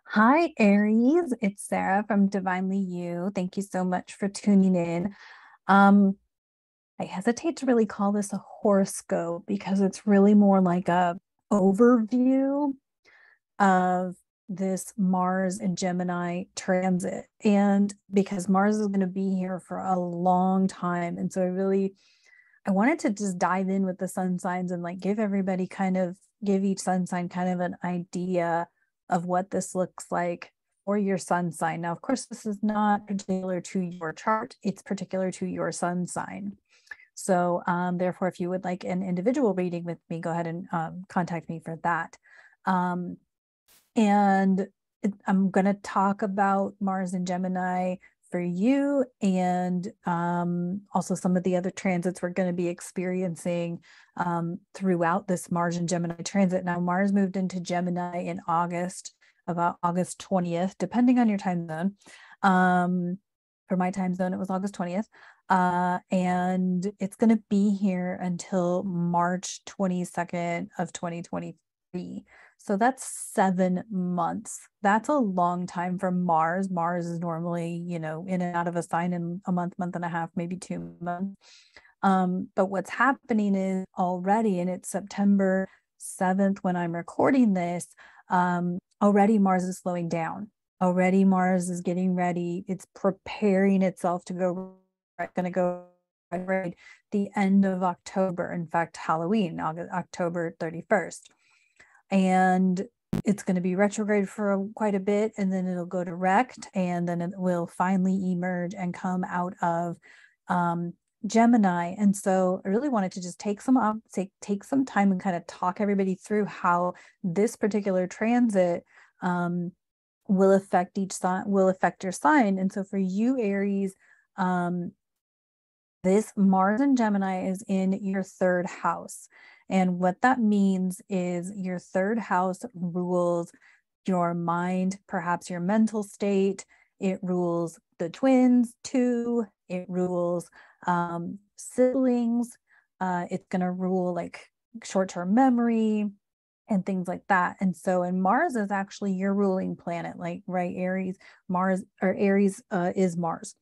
Hi, Aries. It's Sarah from Divinely You. Thank you so much for tuning in. Um, I hesitate to really call this a horoscope because it's really more like a overview of this Mars and Gemini transit. And because Mars is going to be here for a long time. And so I wanted to just dive in with the sun signs and like give each sun sign kind of an idea of what this looks like for your sun sign. Now, of course, this is not particular to your chart, it's particular to your sun sign. So therefore, if you would like an individual reading with me, go ahead and contact me for that. And I'm going to talk about Mars and Gemini for you, and also some of the other transits we're going to be experiencing throughout this Mars and Gemini transit. Now, Mars moved into Gemini in August, about August 20th, depending on your time zone. For my time zone, it was August 20th. And it's going to be here until March 22nd of 2023. So that's 7 months. That's a long time for Mars. Mars is normally, in and out of a sign in a month, month and a half, maybe 2 months. But what's happening is already, and it's September 7th when I'm recording this, already Mars is slowing down. Already Mars is getting ready. It's preparing itself to go, going to go right the end of October. In fact, Halloween, October 31st. And it's going to be retrograde for quite a bit, and then it'll go direct, and then it will finally emerge and come out of Gemini. And so I really wanted to just take some time and kind of talk everybody through how this particular transit will affect your sign. And so for you, Aries, this Mars and Gemini is in your third house. And what that means is your third house rules your mind, perhaps your mental state. It rules the twins too. It rules siblings. It's going to rule like short-term memory and things like that. And so, and Mars is actually your ruling planet, like, right, Aries, Aries is Mars.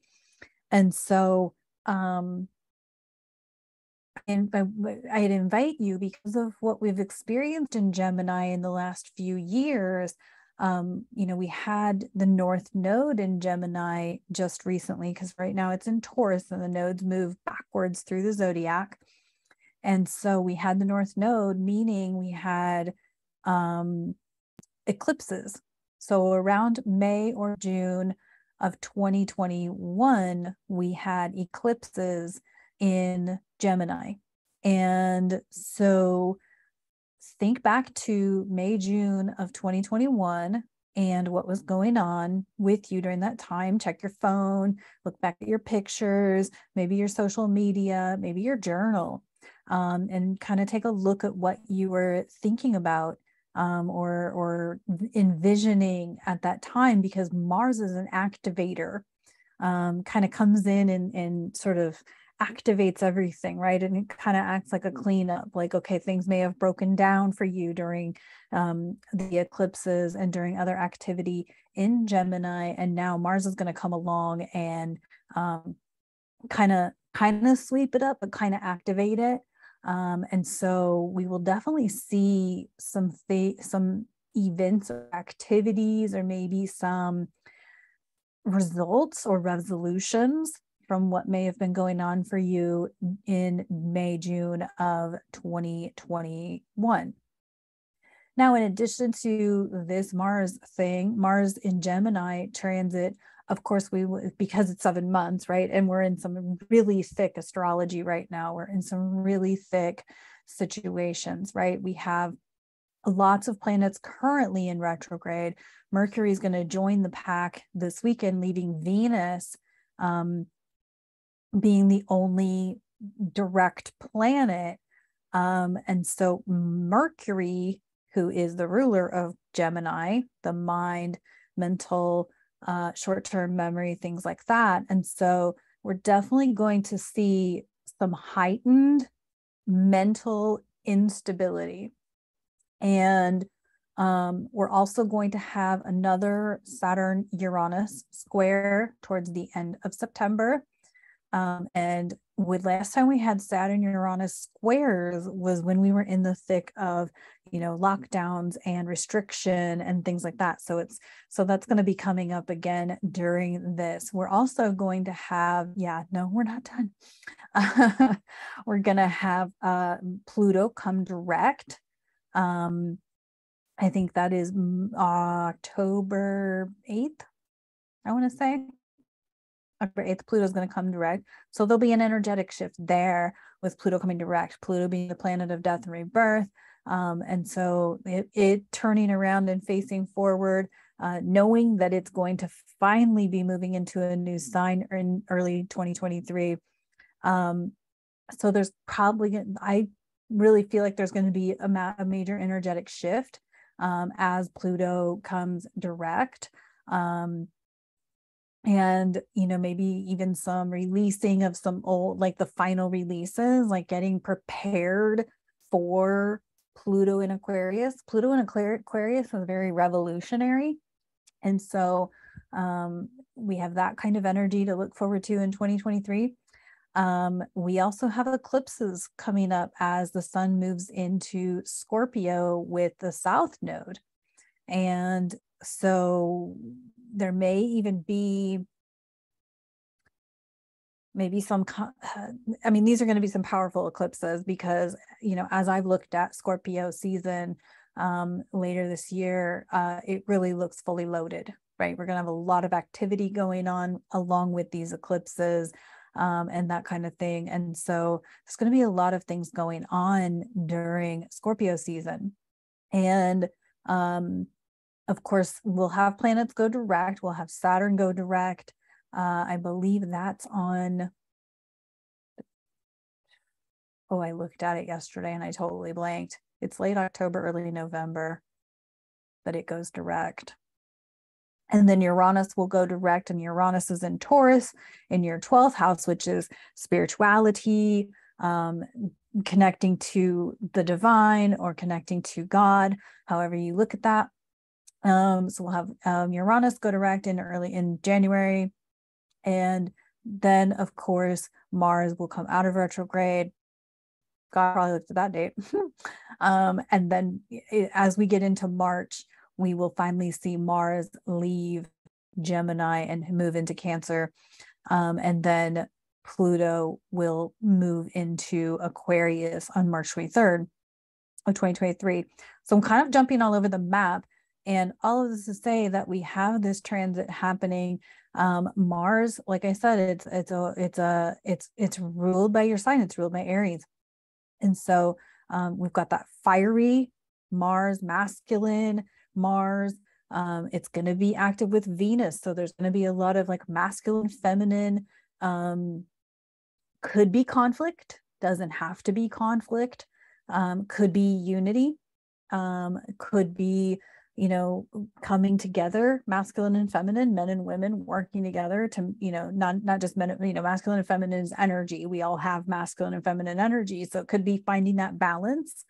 And so, and I'd invite you, because of what we've experienced in Gemini in the last few years. We had the North Node in Gemini just recently, because right now it's in Taurus and the nodes move backwards through the zodiac. And so we had the North Node, meaning we had eclipses. So around May or June of 2021, we had eclipses in Gemini. And so think back to May, June of 2021 and what was going on with you during that time. Check your phone, look back at your pictures, maybe your social media, maybe your journal, and kind of take a look at what you were thinking about or envisioning at that time, because Mars is an activator, kind of comes in and sort of activates everything, right? And it kind of acts like a cleanup, like, okay, things may have broken down for you during the eclipses and during other activity in Gemini, and now Mars is going to come along and kind of sweep it up, but kind of activate it. And so we will definitely see some events or activities, or maybe some results or resolutions from what may have been going on for you in May, June of 2021. Now, in addition to this Mars in Gemini transit, of course, because it's 7 months, right? And we're in some really thick astrology right now. We're in some really thick situations, right? We have lots of planets currently in retrograde. Mercury is going to join the pack this weekend, leaving Venus being the only direct planet. And so Mercury, who is the ruler of Gemini, the mind, mental, short-term memory, things like that. And so we're definitely going to see some heightened mental instability. And We're also going to have another Saturn-Uranus square towards the end of September. And with last time we had Saturn-Uranus squares was when we were in the thick of, lockdowns and restriction and things like that. So that's going to be coming up again during this. We're also going to have, no, we're not done. We're going to have Pluto come direct. I think that is October 8th, I want to say. October 8th, Pluto is going to come direct. So there'll be an energetic shift there with Pluto coming direct, Pluto being the planet of death and rebirth. And so it turning around and facing forward, knowing that it's going to finally be moving into a new sign in early 2023. So there's probably, I really feel like there's going to be a major energetic shift as Pluto comes direct. And, maybe even some releasing of some old, like the final releases, like getting prepared for Pluto in Aquarius. Pluto in Aquarius is very revolutionary. And so we have that kind of energy to look forward to in 2023. We also have eclipses coming up as the sun moves into Scorpio with the South Node. And so there may even be maybe some, these are going to be some powerful eclipses because, as I've looked at Scorpio season later this year, it really looks fully loaded, right? We're going to have a lot of activity going on along with these eclipses. And that kind of thing. And so there's going to be a lot of things going on during Scorpio season. And of course, we'll have planets go direct. We'll have Saturn go direct. I believe that's on, I looked at it yesterday and I totally blanked. It's late October, early November that it goes direct. And then Uranus will go direct, and Uranus is in Taurus in your 12th house, which is spirituality, connecting to the divine or connecting to God, however you look at that. So we'll have Uranus go direct in January. And then, of course, Mars will come out of retrograde. God probably looked at that date. And then as we get into March, we will finally see Mars leave Gemini and move into Cancer. And then Pluto will move into Aquarius on March 23rd of 2023. So I'm kind of jumping all over the map. And all of this to say that we have this transit happening. Mars, like I said, it's ruled by your sign. It's ruled by Aries. And so we've got that fiery Mars, masculine Mars. It's going to be active with Venus. So there's going to be a lot of like masculine, feminine, could be conflict, doesn't have to be conflict, could be unity, could be, coming together, masculine and feminine, men and women working together to, not just men, masculine and feminine is energy. We all have masculine and feminine energy. So it could be finding that balance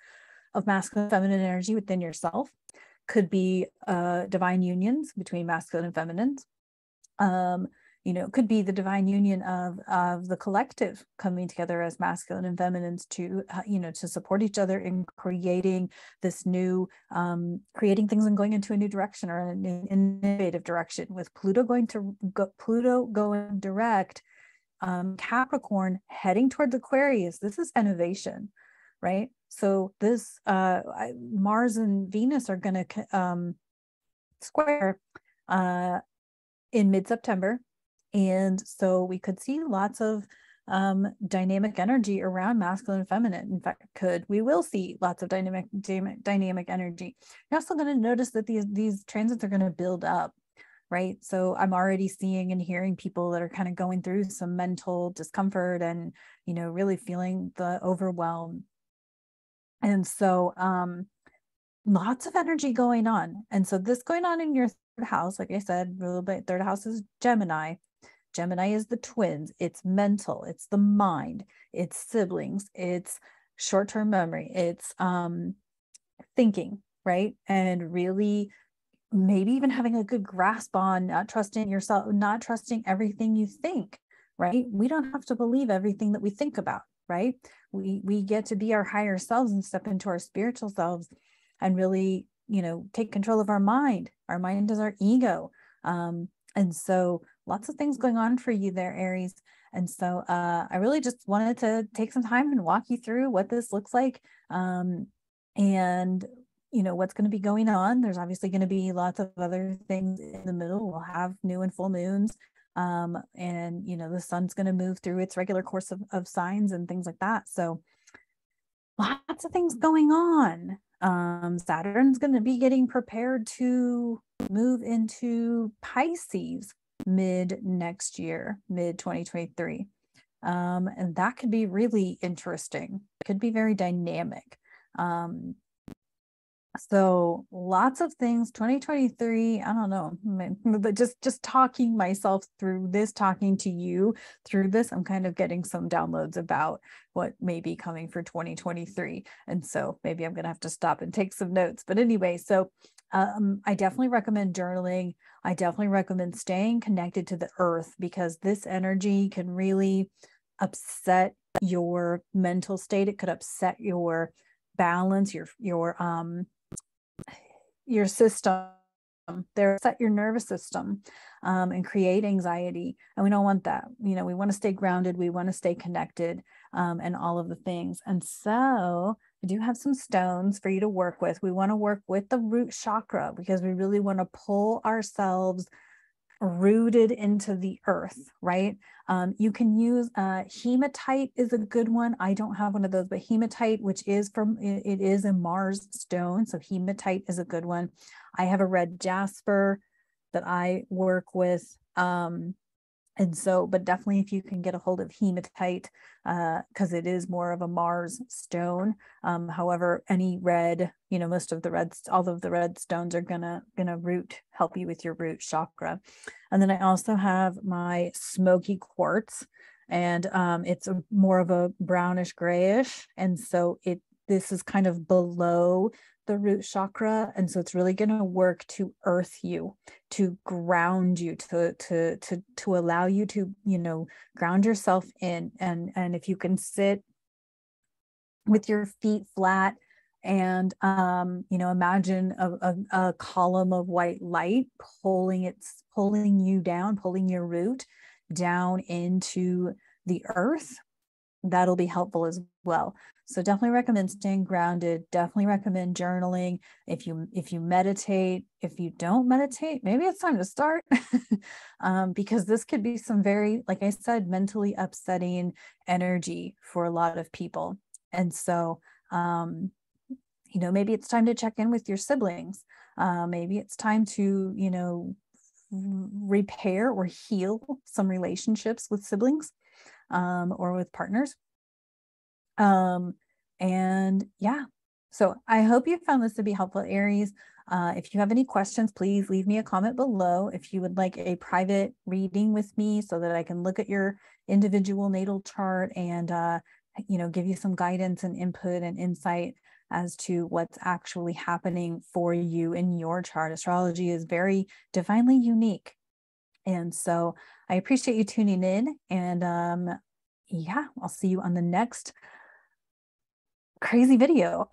of masculine and feminine energy within yourself. Could be divine unions between masculine and feminines. Could be the divine union of the collective coming together as masculine and feminines to, to support each other in creating this new, creating things and going into a new direction or an innovative direction. With Pluto going direct, Capricorn heading towards Aquarius. This is innovation, right? So this Mars and Venus are going to square in mid-September. And so we could see lots of dynamic energy around masculine and feminine. In fact, we will see lots of dynamic energy. You're also going to notice that these transits are going to build up, right? So I'm already seeing and hearing people that are kind of going through some mental discomfort and, really feeling the overwhelm. And so lots of energy going on. And so this going on in your third house, like I said, third house is Gemini. Gemini is the twins. It's mental. It's the mind. It's siblings. It's short-term memory. It's thinking, right? And really maybe even having a good grasp on not trusting yourself, not trusting everything you think, right? We don't have to believe everything that we think about, right? We get to be our higher selves and step into our spiritual selves and really, take control of our mind. Our mind is our ego. And so lots of things going on for you there, Aries. And so I really just wanted to take some time and walk you through what this looks like. And what's going to be going on. There's obviously going to be lots of other things in the middle. We'll have new and full moons. And the sun's going to move through its regular course of signs and things like that. So lots of things going on. Saturn's going to be getting prepared to move into Pisces mid next year, mid 2023. And that could be really interesting. Could be very dynamic. So lots of things, 2023, I don't know, but just talking myself through this, talking to you through this, I'm kind of getting some downloads about what may be coming for 2023. And so maybe I'm going to have to stop and take some notes. But anyway, so I definitely recommend journaling. I definitely recommend staying connected to the earth, because this energy can really upset your mental state. It could upset your balance, your system, there, set your nervous system, and create anxiety. And we don't want that. We want to stay grounded. We want to stay connected, and all of the things. And so I do have some stones for you to work with. We want to work with the root chakra, because we really want to pull ourselves rooted into the earth, right? You can use hematite is a good one. I don't have one of those, but hematite, which is it is a Mars stone. So hematite is a good one. I have a red jasper that I work with. And so, but definitely if you can get a hold of hematite, because it is more of a Mars stone. However, any red, most of the reds, all of the red stones are gonna help you with your root chakra. And then I also have my smoky quartz, and it's more of a brownish grayish. And so this is kind of below the root chakra, and so it's really going to work to earth you, to ground you, to allow you to ground yourself in. And if you can sit with your feet flat and imagine a column of white light pulling you down, pulling your root down into the earth, that'll be helpful as well. So definitely recommend staying grounded. Definitely recommend journaling. If you meditate, if you don't meditate, maybe it's time to start, because this could be some very, like I said, mentally upsetting energy for a lot of people. And so, maybe it's time to check in with your siblings. Maybe it's time to, repair or heal some relationships with siblings, or with partners. And yeah, so I hope you found this to be helpful, Aries. If you have any questions, please leave me a comment below. If you would like a private reading with me so that I can look at your individual natal chart and, give you some guidance and input and insight as to what's actually happening for you in your chart. Astrology is very divinely unique. And so I appreciate you tuning in, and yeah, I'll see you on the next crazy video.